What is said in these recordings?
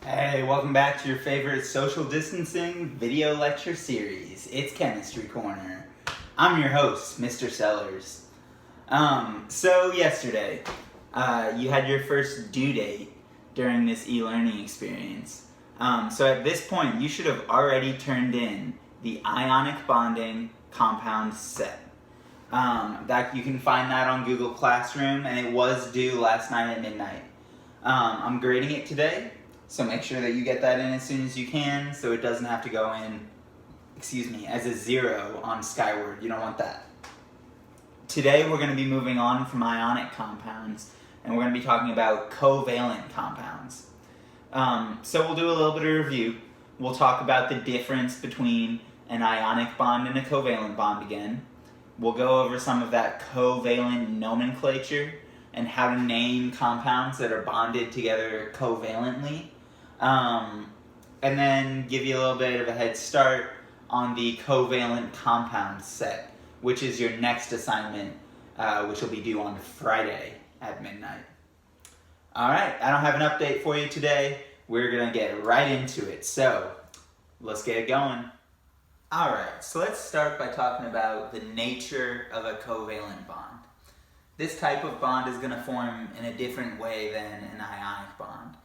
Hey, welcome back to your favorite social distancing video lecture series. It's Chemistry Corner. I'm your host, Mr. Sellers. So yesterday, you had your first due date during this e-learning experience. So at this point, you should have already turned in the ionic bonding compound set. That you can find that on Google Classroom, and it was due last night at midnight. I'm grading it today. So make sure that you get that in as soon as you can so it doesn't have to go in, as a 0 on Skyward. You don't want that. Today we're going to be moving on from ionic compounds and we're going to be talking about covalent compounds. So we'll do a little bit of review. We'll talk about the difference between an ionic bond and a covalent bond again. We'll go over some of that covalent nomenclature and how to name compounds that are bonded together covalently. And then give you a little bit of a head start on the covalent compound set, which is your next assignment, which will be due on Friday at midnight. Alright, I don't have an update for you today. We're going to get right into it. So, let's get it going. Alright, so let's start by talking about the nature of a covalent bond. This type of bond is going to form in a different way than an ionic bond.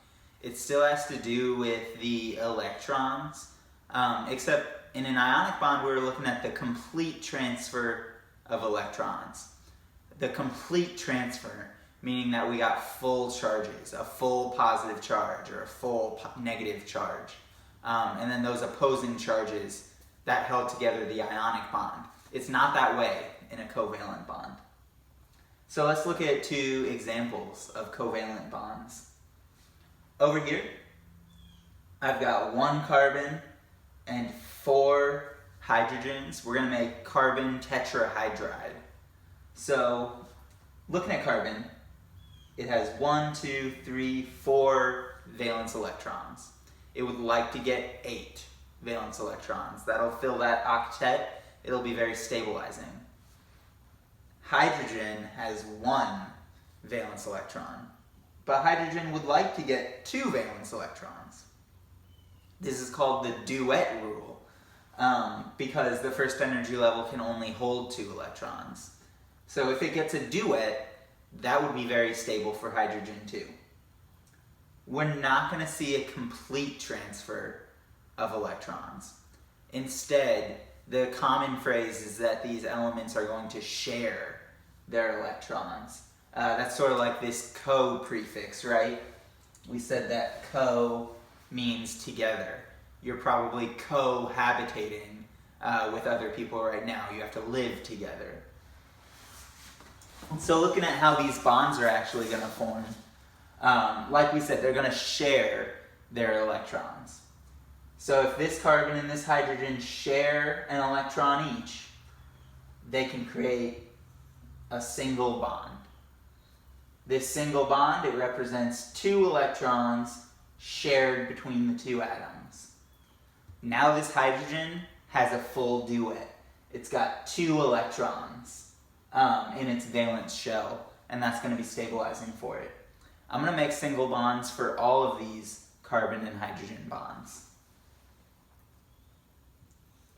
It still has to do with the electrons, except in an ionic bond we're looking at the complete transfer of electrons. The complete transfer, meaning that we got full charges, a full positive charge or a full negative charge. And then those opposing charges that held together the ionic bond. It's not that way in a covalent bond. So let's look at two examples of covalent bonds. Over here, I've got 1 carbon and 4 hydrogens. We're going to make carbon tetrahydride. So, looking at carbon, it has 1, 2, 3, 4 valence electrons. It would like to get 8 valence electrons. That'll fill that octet. It'll be very stabilizing. Hydrogen has 1 valence electron, but hydrogen would like to get 2 valence electrons. This is called the duet rule, because the first energy level can only hold 2 electrons. So if it gets a duet, that would be very stable for hydrogen too. We're not going to see a complete transfer of electrons. Instead, the common phrase is that these elements are going to share their electrons. That's sort of like this co prefix, right? We said that co means together. You're probably cohabitating with other people right now. You have to live together. So looking at how these bonds are actually going to form, like we said, they're going to share their electrons. So if this carbon and this hydrogen share an electron each, they can create a single bond. This single bond, it represents 2 electrons shared between the 2 atoms. Now this hydrogen has a full duet. It's got 2 electrons in its valence shell, and that's going to be stabilizing for it. I'm going to make single bonds for all of these carbon and hydrogen bonds.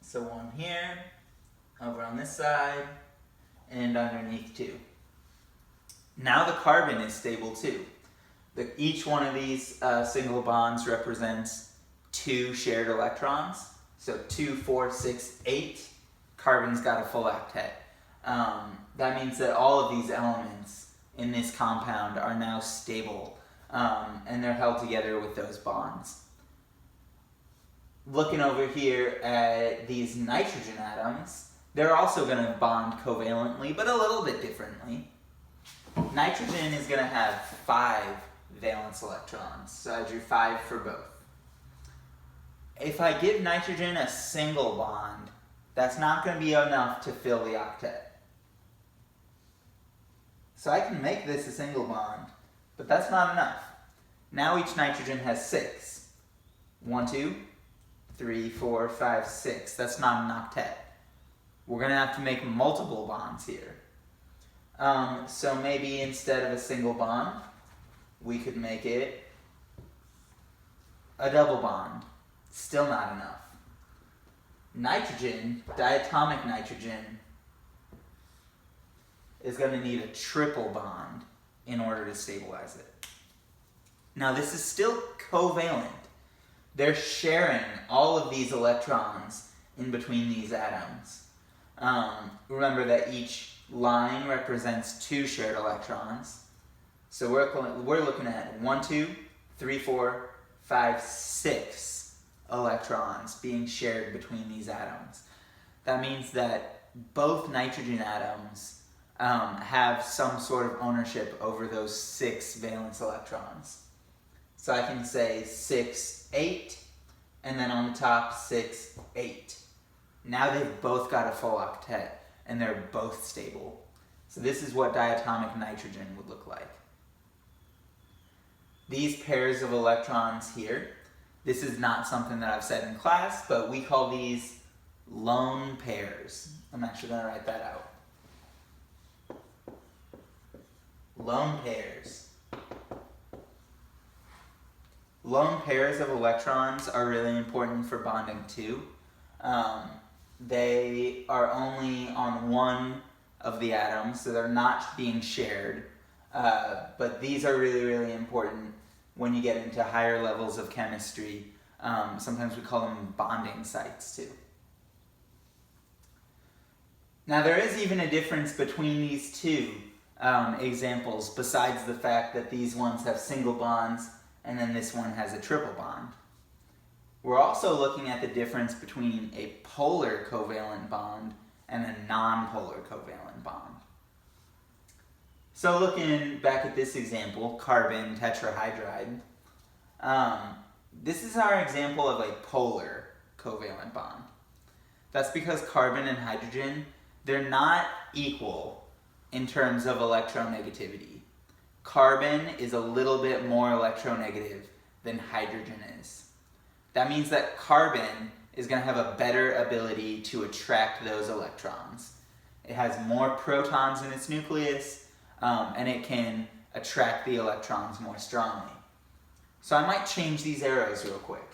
So 1 here, over on this side, and underneath too. Now the carbon is stable too. Each one of these single bonds represents 2 shared electrons. So 2, 4, 6, 8. Carbon's got a full octet. That means that all of these elements in this compound are now stable, and they're held together with those bonds. Looking over here at these nitrogen atoms, they're also going to bond covalently, but a little bit differently. Nitrogen is going to have 5 valence electrons, so I drew 5 for both. If I give nitrogen a single bond, that's not going to be enough to fill the octet. So I can make this a single bond, but that's not enough. Now each nitrogen has 6. 1, 2, 3, 4, 5, 6. That's not an octet. We're going to have to make multiple bonds here. So maybe instead of a single bond, we could make it a double bond. Still not enough. Nitrogen, diatomic nitrogen, is going to need a triple bond in order to stabilize it. Now this is still covalent. They're sharing all of these electrons in between these atoms. Remember that each line represents 2 shared electrons. So we're looking at 1, 2, 3, 4, 5, 6 electrons being shared between these atoms. That means that both nitrogen atoms have some sort of ownership over those 6 valence electrons. So I can say 6, 8, and then on the top 6, 8. Now they've both got a full octet, and they're both stable. So this is what diatomic nitrogen would look like. These pairs of electrons here, this is not something that I've said in class, but we call these lone pairs. I'm actually going to write that out. Lone pairs. Lone pairs of electrons are really important for bonding too. They are only on one of the atoms, so they're not being shared. But these are really, really important when you get into higher levels of chemistry. Sometimes we call them bonding sites too. Now there is even a difference between these two examples, besides the fact that these ones have single bonds and then this one has a triple bond. We're also looking at the difference between a polar covalent bond and a non-polar covalent bond. So looking back at this example, carbon tetrahydride, this is our example of a polar covalent bond. That's because carbon and hydrogen, they're not equal in terms of electronegativity. Carbon is a little bit more electronegative than hydrogen is. That means that carbon is going to have a better ability to attract those electrons. It has more protons in its nucleus, and it can attract the electrons more strongly. So I might change these arrows real quick.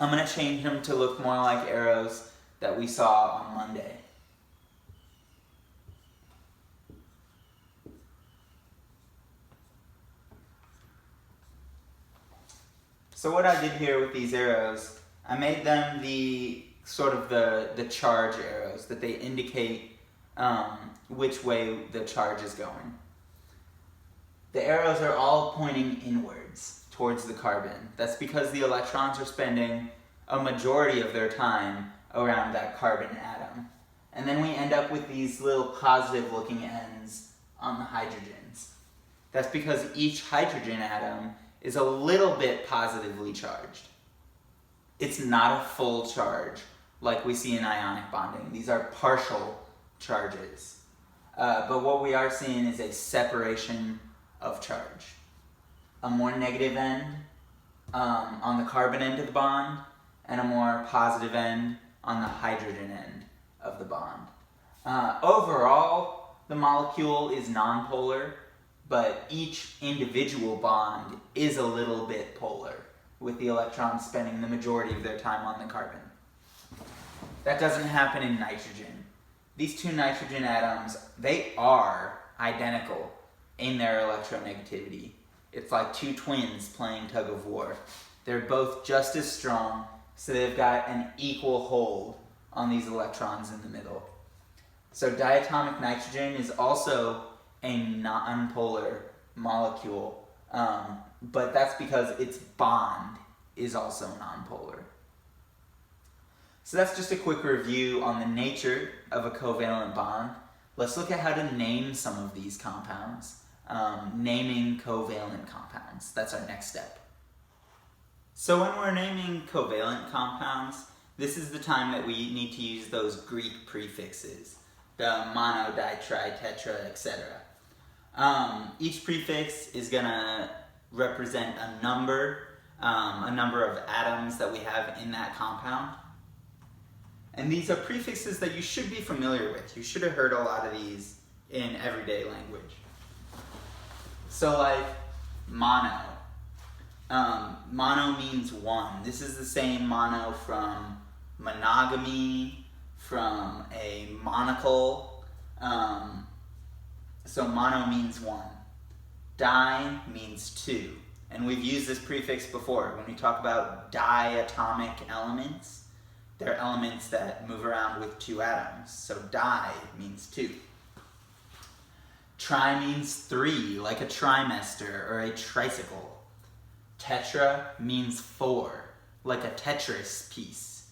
I'm going to change them to look more like arrows that we saw on Monday. So what I did here with these arrows, I made them the charge arrows, that they indicate which way the charge is going. The arrows are all pointing inwards towards the carbon. That's because the electrons are spending a majority of their time around that carbon atom. And then we end up with these little positive looking ends on the hydrogens. That's because each hydrogen atom is a little bit positively charged. It's not a full charge like we see in ionic bonding. These are partial charges. But what we are seeing is a separation of charge. A more negative end on the carbon end of the bond, and a more positive end on the hydrogen end of the bond. Overall, the molecule is nonpolar, but each individual bond is a little bit polar, with the electrons spending the majority of their time on the carbon. That doesn't happen in nitrogen. These two nitrogen atoms, they are identical in their electronegativity. It's like two twins playing tug of war. They're both just as strong, so they've got an equal hold on these electrons in the middle. So diatomic nitrogen is also a nonpolar molecule, but that's because its bond is also nonpolar. So that's just a quick review on the nature of a covalent bond. Let's look at how to name some of these compounds. Naming covalent compounds, that's our next step. So when we're naming covalent compounds, this is the time that we need to use those Greek prefixes, the mono, di, tri, tetra, etc. Each prefix is going to represent a number of atoms that we have in that compound. And these are prefixes that you should be familiar with. You should have heard a lot of these in everyday language. So like mono. Mono means one. This is the same mono from monogamy, from a monocle. So mono means one. Di means two. And we've used this prefix before. When we talk about diatomic elements, they're elements that move around with two atoms. So di means two. Tri means three, like a trimester or a tricycle. Tetra means four, like a Tetris piece.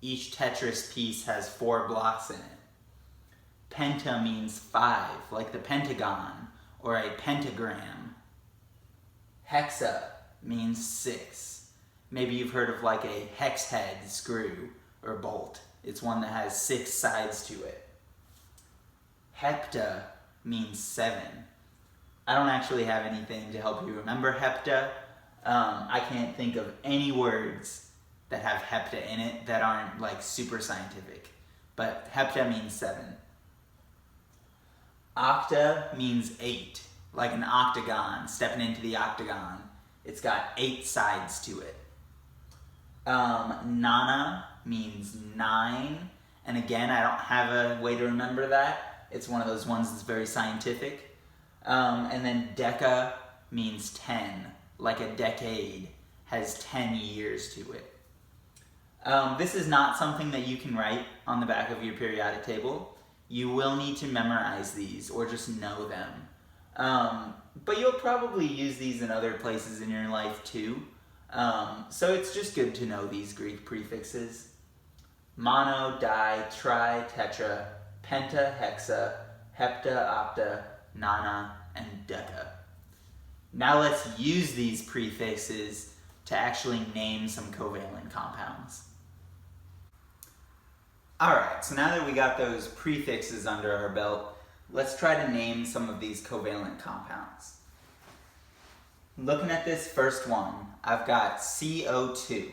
Each Tetris piece has 4 blocks in it. Penta means 5, like the pentagon or a pentagram. Hexa means 6. Maybe you've heard of like a hex head screw or bolt. It's one that has 6 sides to it. Hepta means 7. I don't actually have anything to help you remember hepta. I can't think of any words that have hepta in it that aren't like super scientific. But hepta means 7. Octa means 8, like an octagon, stepping into the octagon. It's got 8 sides to it. Nana means 9, and again, I don't have a way to remember that. It's one of those ones that's very scientific. And then deca means 10, like a decade has 10 years to it. This is not something that you can write on the back of your periodic table. You will need to memorize these or just know them. But you'll probably use these in other places in your life too. So it's just good to know these Greek prefixes. Mono, di, tri, tetra, penta, hexa, hepta, octa, nana, and deca. Now let's use these prefixes to actually name some covalent compounds. Alright, so now that we got those prefixes under our belt, let's try to name some of these covalent compounds. Looking at this first one, I've got CO2,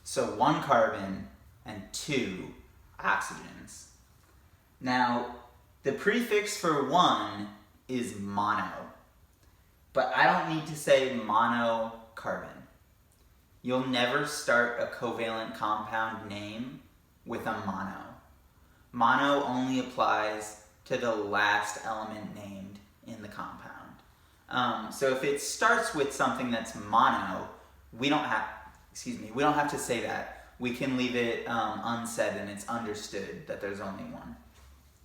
so 1 carbon and 2 oxygens. Now, the prefix for 1 is mono, but I don't need to say monocarbon. You'll never start a covalent compound name with a mono. Mono only applies to the last element named in the compound. So if it starts with something that's mono, we don't have to say that. We can leave it unsaid and it's understood that there's only one.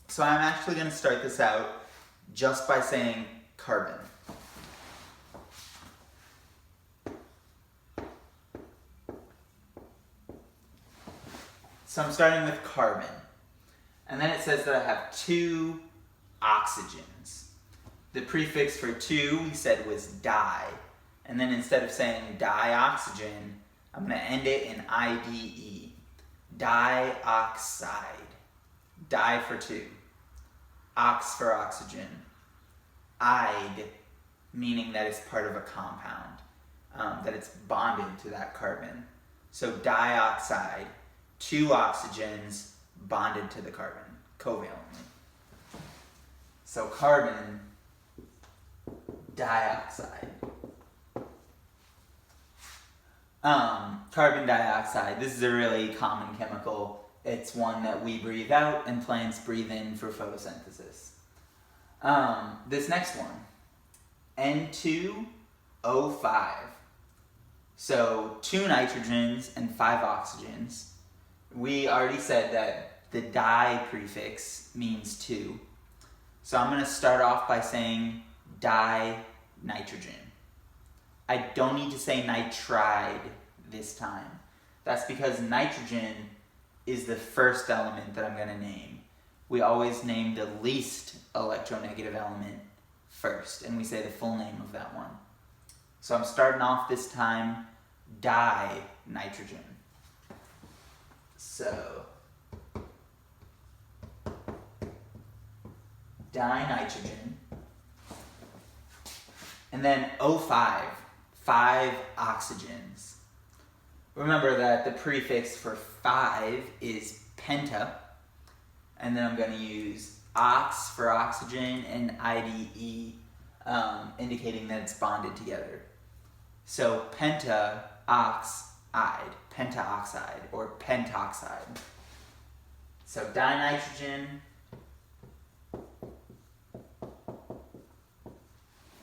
So I'm actually going to start this out just by saying carbon. So I'm starting with carbon. And then it says that I have 2 oxygens. The prefix for 2 we said was di. And then instead of saying dioxygen, I'm going to end it in IDE. Dioxide. Di for 2. Ox for oxygen. Ide, meaning that it's part of a compound, that it's bonded to that carbon. So dioxide, 2 oxygens bonded to the carbon, covalently. So carbon dioxide. Carbon dioxide, this is a really common chemical. It's one that we breathe out and plants breathe in for photosynthesis. This next one, N2O5. So 2 nitrogens and 5 oxygens. We already said that the di prefix means 2. So I'm going to start off by saying dinitrogen. I don't need to say nitride this time. That's because nitrogen is the first element that I'm going to name. We always name the least electronegative element first, and we say the full name of that one. So I'm starting off this time dinitrogen. So dinitrogen. And then O5, 5 oxygens. Remember that the prefix for 5 is penta, and then I'm going to use ox for oxygen and IDE, indicating that it's bonded together. So pentaoxide, pentaoxide, or pentoxide. So dinitrogen,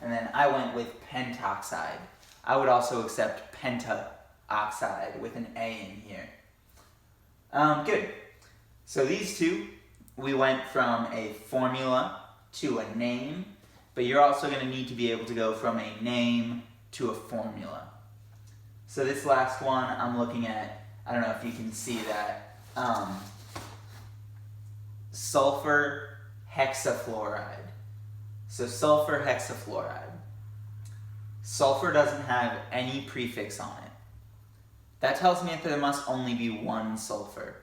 and then I went with pentoxide. I would also accept pentaoxide with an A in here. Good. So these two, we went from a formula to a name, but you're also going to need to be able to go from a name to a formula. So this last one, I'm looking at, I don't know if you can see that, sulfur hexafluoride. So sulfur hexafluoride. Sulfur doesn't have any prefix on it. That tells me that there must only be one sulfur.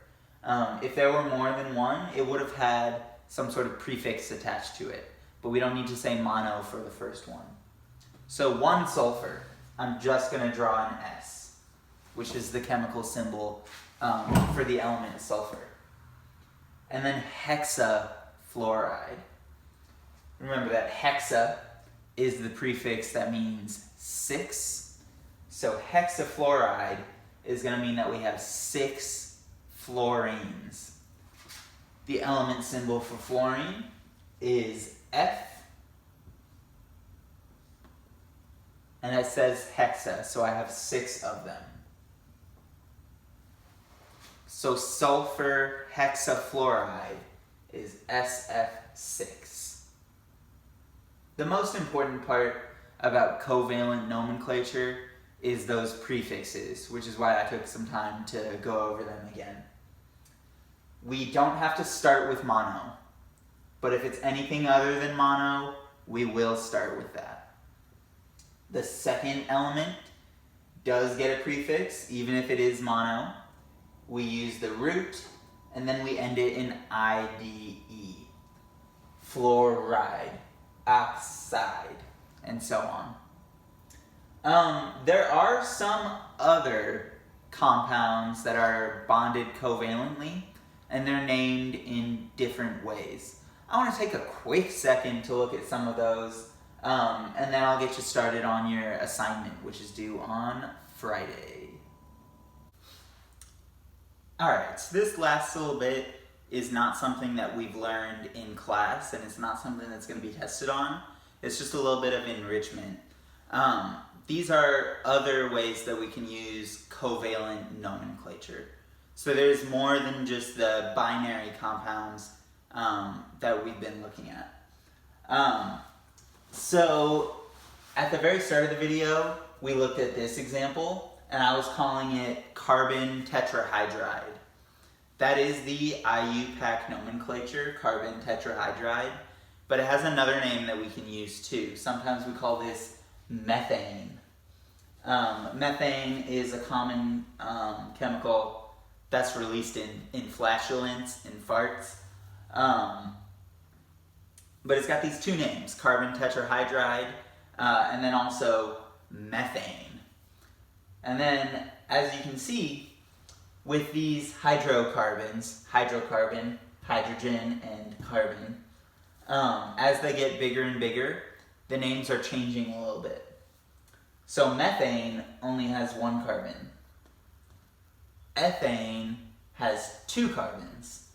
If there were more than one, it would have had some sort of prefix attached to it. But we don't need to say mono for the first one. So one sulfur, I'm just going to draw an S, which is the chemical symbol for the element sulfur. And then hexafluoride. Remember that hexa is the prefix that means 6. So hexafluoride is going to mean that we have 6 fluorines. The element symbol for fluorine is F. And it says hexa, so I have 6 of them. So sulfur hexafluoride is SF6. The most important part about covalent nomenclature is those prefixes, which is why I took some time to go over them again. We don't have to start with mono, but if it's anything other than mono, we will start with that. The second element does get a prefix, even if it is mono. We use the root, and then we end it in IDE. Fluoride, oxide, and so on. There are some other compounds that are bonded covalently, and they're named in different ways. I want to take a quick second to look at some of those, and then I'll get you started on your assignment, which is due on Friday. Alright, so this last little bit is not something that we've learned in class, and it's not something that's going to be tested on. It's just a little bit of enrichment. These are other ways that we can use covalent nomenclature. So there's more than just the binary compounds that we've been looking at. So at the very start of the video, we looked at this example, and I was calling it carbon tetrahydride. That is the IUPAC nomenclature, carbon tetrahydride, but it has another name that we can use too. Sometimes we call this methane. Methane is a common chemical that's released in flatulence, in farts. But it's got these two names, carbon tetrahydride, and then also methane. And then, as you can see, with these hydrocarbons, hydrocarbon, hydrogen, and carbon, as they get bigger and bigger, the names are changing a little bit. So methane only has 1 carbon. Ethane has 2 carbons.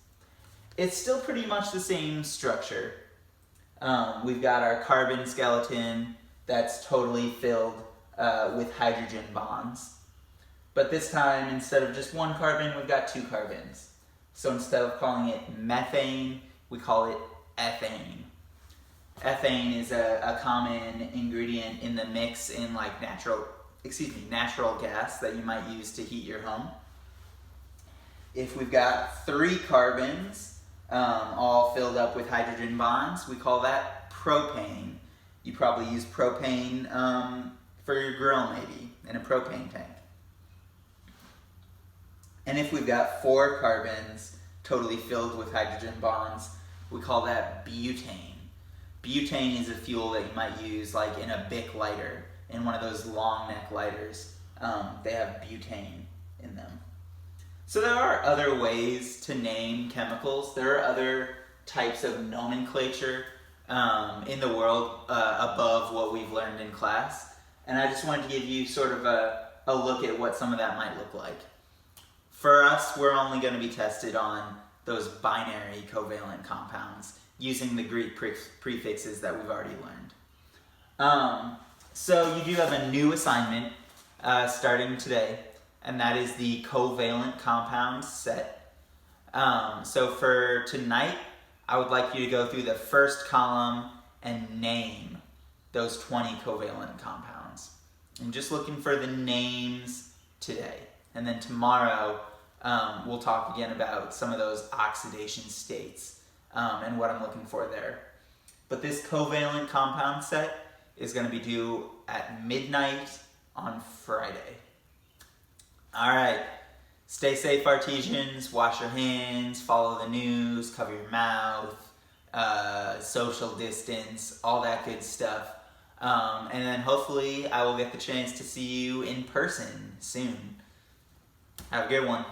It's still pretty much the same structure. We've got our carbon skeleton that's totally filled with hydrogen bonds. But this time, instead of just 1 carbon, we've got 2 carbons. So instead of calling it methane, we call it ethane. Ethane is a common ingredient in the mix in like natural gas that you might use to heat your home. If we've got 3 carbons, all filled up with hydrogen bonds, we call that propane. You probably use propane for your grill maybe, in a propane tank. And if we've got 4 carbons totally filled with hydrogen bonds, we call that butane. Butane is a fuel that you might use like in a Bic lighter, in one of those long neck lighters. They have butane in them. So there are other ways to name chemicals. There are other types of nomenclature in the world above what we've learned in class. and I just wanted to give you sort of a look at what some of that might look like. For us, we're only going to be tested on those binary covalent compounds using the Greek prefixes that we've already learned. So you do have a new assignment starting today, and that is the covalent compounds set. So for tonight, I would like you to go through the first column and name those 20 covalent compounds. I'm just looking for the names today. And then tomorrow, we'll talk again about some of those oxidation states and what I'm looking for there. But this covalent compound set is going to be due at midnight on Friday. All right. Stay safe, Artesians. Wash your hands, follow the news, cover your mouth, social distance, all that good stuff. And then hopefully I will get the chance to see you in person soon. Have a good one.